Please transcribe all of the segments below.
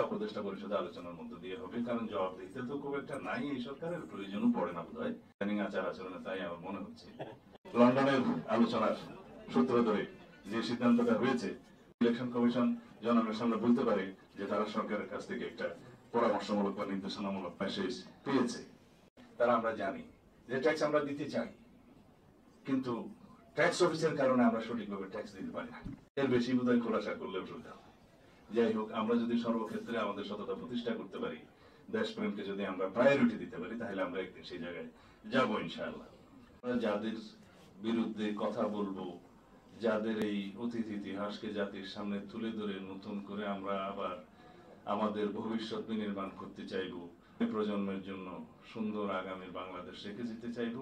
উপদেষ্টা পরিষদে আলোচনার মধ্য দিয়ে হবে, কারণ জবাবদিহিতা তো খুব একটা নাই, এই সরকারের প্রয়োজনও পড়ে না বোধ হয় ইদানিং আচার আচরণে, তাই আমার মনে হচ্ছে। লন্ডনের আলোচনার সূত্র ধরে যে সিদ্ধান্তটা হয়েছে, ইলেকশন কমিশন জনগণের সামনে বলতে পারে যে তারা সরকারের কাছ থেকে একটা পরামর্শমূলক বা নির্দেশনামূলক মেসেজ পেয়েছে। তারা আমরা জানি যে ট্যাক্স আমরা দিতে চাই, কিন্তু ট্যাক্স অফিসের কারণে আমরা সঠিকভাবে ট্যাক্স দিতে পারি না। এর বেশি বোধহয় খোলাসা করলে অসুবিধা হবে। যাই হোক, আমরা যদি সর্বক্ষেত্রে আমাদের সততা প্রতিষ্ঠা করতে পারি, দেশপ্রেমকে যদি আমরা প্রায়োরিটি দিতে পারি, তাহলে আমরা একদিন সেই জায়গায় যাবো ইনশাআল্লাহ। যাদের বিরুদ্ধে কথা বলবো, যাদের এই অতীত ইতিহাসকে জাতির সামনে তুলে ধরে নতুন করে আমরা আবার আমাদের ভবিষ্যৎ বিনির্মাণ করতে চাইবো, প্রজন্মের জন্য সুন্দর আগামী বাংলাদেশ রেখে যেতে চাইবো,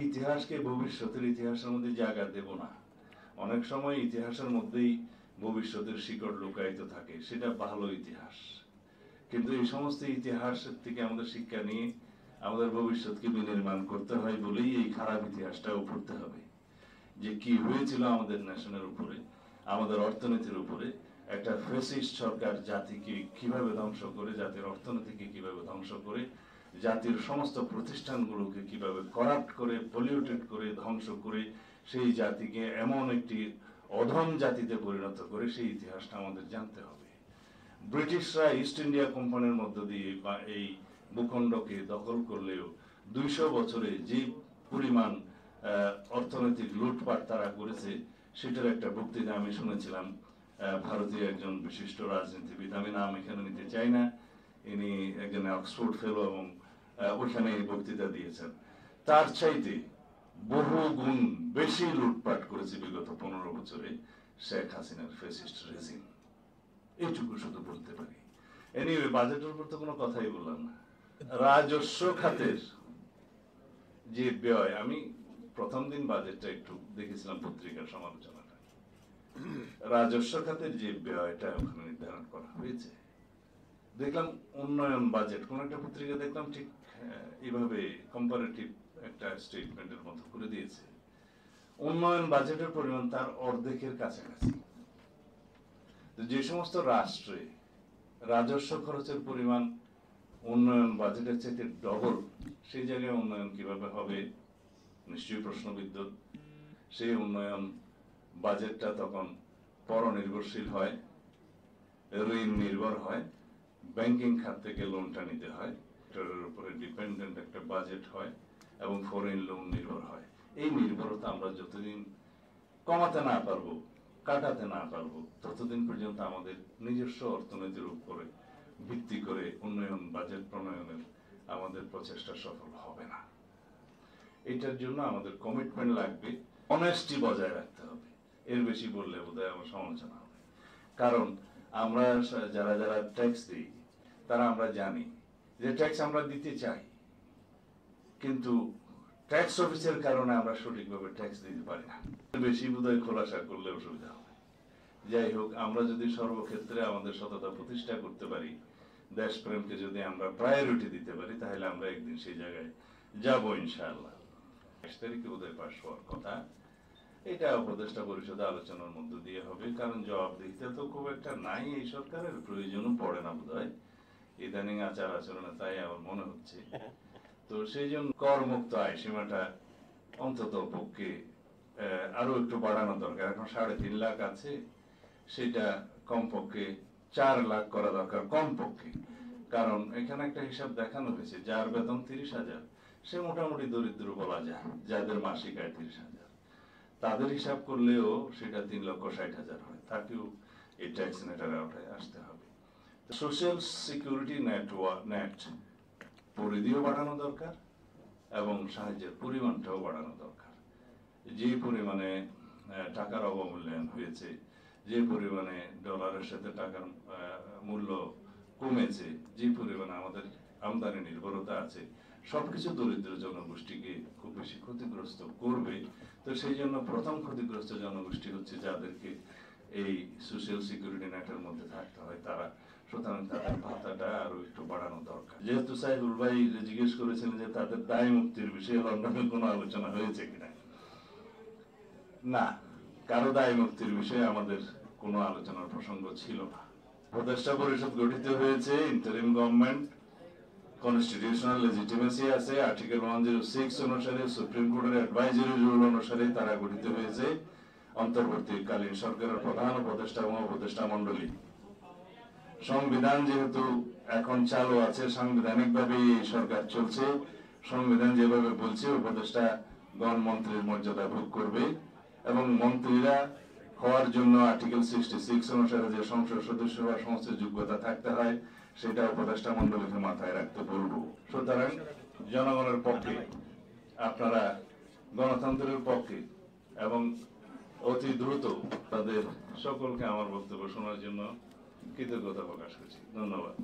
ইতিহাসকে ভবিষ্যতের ইতিহাসের মধ্যে জায়গা দেব না। অনেক সময় ইতিহাসের মধ্যেই ভবিষ্যতের শিকড় লুকায়িত থাকে, সেটা ভালো ইতিহাস, কিন্তু এই সমস্ত ইতিহাসের থেকে আমাদের শিক্ষা নিয়ে আমাদের ভবিষ্যৎকে বিনির্মাণ করতে হয় বলেই এই খারাপ ইতিহাসটাও পড়তে হবে, যে কি হয়েছিল আমাদের ন্যাশনের উপরে, আমাদের অর্থনীতির উপরে। একটা ফ্যাসিস্ট সরকার জাতিকে কিভাবে ধ্বংস করে, জাতির অর্থনীতিকে কিভাবে ধ্বংস করে, জাতির সমস্ত প্রতিষ্ঠানগুলোকে কিভাবে করাপ্ট করে, পলিউটেড করে, ধ্বংস করে সেই জাতিকে এমন একটি অধম জাতিতে পরিণত করে, সেই ইতিহাসটা আমাদের জানতে হবে। ব্রিটিশরা ইস্ট ইন্ডিয়া কোম্পানির মধ্য দিয়ে বা এই ভূখণ্ডকে দখল করলেও 200 বছরে যে পরিমাণ অর্থনৈতিক লুটপাট তারা করেছে, সেটার একটা বক্তৃতা আমি শুনেছিলাম ভারতীয় একজন বিশিষ্ট রাজনীতিবিদ, আমি নাম এখানে নিতে চাই না, ইনি একজন অক্সফোর্ড ফেলো এবং ওইখানে এই বক্তৃতা দিয়েছেন। তার চাইতে বহু গুণ বেশি লুটপাট করেছে বিগত 15 বছরে শেখ হাসিনার ফ্যাসিস্ট রেজিম। এইটুকু শুধু বলতে পারি। এনিওয়ে, বাজেটের উপর তো কোনো কথাই বললাম না। রাজস্ব খাতের যে ব্যয়, আমি প্রথম দিন বাজেটটা একটু দেখেছিলাম পত্রিকার সমালোচনাটা। রাজস্ব খাতের যে ব্যয়টা ওখানে নির্ধারণ করা হয়েছে, দেখলাম উন্নয়ন বাজেট, কোন একটা পত্রিকা দেখলাম ঠিক এইভাবে কম্পারেটিভ একটা স্টেটমেন্টের মতো করে দিয়েছে। উন্নয়ন বাজেটের পরিমাণ তার অর্ধেকের কাছাকাছি। যে সমস্ত রাষ্ট্রে রাজস্ব খরচের পরিমাণ উন্নয়ন বাজেটের চাইতে ডবল, সেই জায়গায় উন্নয়ন কিভাবে হবে? নিশ্চয়ই প্রশ্নবিদ্ধ। সেই উন্নয়ন বাজেটটা তখন পরনির্ভরশীল হয়, ঋণ নির্ভর হয়, ব্যাংকিং খাত থেকে লোনটা নিতে হয়, এটার উপরে ডিপেন্ডেন্ট একটা বাজেট হয় এবং ফরেন লোন নির্ভর হয়। এই নির্ভরতা আমরা যতদিন কমাতে না পারবো, কাটাতে না পারবো, ততদিন পর্যন্ত আমাদের নিজস্ব অর্থনীতির উপরে ভিত্তি করে উন্নয়ন বাজেট প্রণয়নের আমাদের প্রচেষ্টা সফল হবে না। এটার জন্য আমাদের কমিটমেন্ট লাগবে, অনেস্টি বজায় রাখতে হবে। এর বেশি বললে বোধহয় আমার সমালোচনা হবে। কারণ আমরা যারা যারা ট্যাক্স দিই, তারা আমরা জানি যে ট্যাক্স আমরা দিতে চাই, কিন্তু ট্যাক্স অফিসের কারণে আমরা সঠিকভাবে ট্যাক্স দিতে পারি না। বেশি বোধহয় খোলাসা করলে অসুবিধা হবে। যাই হোক, আমরা যদি সর্বক্ষেত্রে আমাদের সততা প্রতিষ্ঠা করতে পারি, দেশপ্রেমকে যদি আমরা প্রায়োরিটি দিতে পারি, তাহলে আমরা একদিন সেই জায়গায় যাবো ইনশাআল্লাহ। 22 তারিখে বোধহয় পাশ হওয়ার কথা। এটা উপদেষ্টা পরিষদে আলোচনার মধ্য দিয়ে হবে, কারণ জবাবদিহিতা তো খুব একটা নাই, এই সরকারের প্রয়োজনও পড়ে না বোধহয় ইদানিং আচার আচরণে, তাই আমার মনে হচ্ছে। তো সেই জন্য কর মুক্ত আয় সীমাটা অন্তত পক্ষে আরো একটু বাড়ানো দরকার। এখন 3.5 লাখ আছে, সেটা কমপক্ষে 4 লাখ করা দরকার কমপক্ষে। কারণ এখানে একটা হিসাব দেখানো হয়েছে, যার বেতন 30,000 সে মোটামুটি দরিদ্র বলা যায়, যাদের মাসিক আয় 30,000, তাদের হিসাব করলেও সেটা 3,60,000 হয়। তাকেও এই ট্যাক্স নেটের আওতায় আসতে হবে। সোশ্যাল সিকিউরিটি নেট পরিধিও বাড়ানো দরকার এবং সাহায্যের পরিমাণটাও বাড়ানো দরকার। যে পরিমাণে টাকার অবমূল্যায়ন হয়েছে, যে পরিমাণে ডলারের সাথে টাকার মূল্য কমেছে, যে পরিমাণে আমাদের আমদানি নির্ভরতা আছে, সবকিছু দরিদ্র জনগোষ্ঠীকে খুব বেশি ক্ষতিগ্রস্ত করবে। তো সেই জন্য প্রথম ক্ষতিগ্রস্ত জনগোষ্ঠী হচ্ছে যাদেরকে এই সোশ্যাল সিকিউরিটি নেটের মধ্যে থাকতে হয় তারা। সুতরাং তাদের ভাতাটা আরো একটু বাড়ানো দরকার। যেহেতু সাইফুল ভাই জিজ্ঞেস করেছিলেন যে তাদের দায় মুক্তির বিষয়ে লন্ডনে কোনো আলোচনা হয়েছে কিনা, না, কারো দায় মুক্তির বিষয়ে আমাদের কোনো আলোচনার প্রসঙ্গ ছিল না। উপদেষ্টা পরিষদ গঠিত হয়েছে, ইন্টারিম গভর্নমেন্ট, কনস্টিটিউশনাল লেজিটিমেসি আছে, আর্টিকেল 106 অনুসারে সুপ্রিম কোর্টের অ্যাডভাইজারি রুল অনুসারে তারা গঠিত হয়েছে। অন্তর্বর্তীকালীন সরকারের প্রধান উপদেষ্টা এবং উপদেষ্টা মণ্ডলী। সংবিধান যেহেতু এখন চালু আছে, সাংবিধানিকভাবে এই সরকার চলছে, সংবিধান যেভাবে বলছে উপদেষ্টা গণমন্ত্রীর মর্যাদা ভোগ করবে এবং মন্ত্রীরা হওয়ার জন্য আর্টিকেল 66 অনুসারে যে সংসদ সদস্য বা সমস্ত যোগ্যতা থাকতে হয় সেটা উপদেষ্টা মণ্ডলীকে মাথায় রাখতে বলবো। সুতরাং জনগণের পক্ষে, আপনারা গণতন্ত্রের পক্ষে এবং অতি দ্রুত তাদের সকলকে আমার বক্তব্য শোনার জন্য কৃতজ্ঞতা প্রকাশ করছি। ধন্যবাদ।